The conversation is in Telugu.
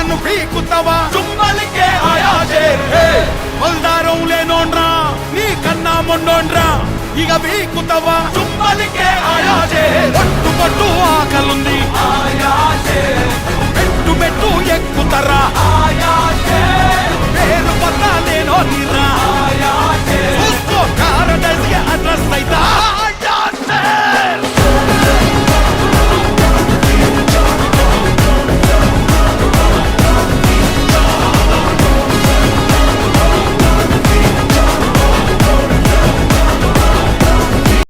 నన్ను పీకుతావా చుమ్మలికే ఆయాజే మల్దారం లేనోండ్రా నీ కన్నా మొండోండ్రా ఇక పీకుతావా చుమ్మలికే ఆయాజే పట్టు పట్టు ఆకలుంది పెట్టు పెట్టు ఎక్కుతరా పేరు పత్తా లేనో నీరా చూసుకో కారడల్స్కి అడ్రస్ అయితా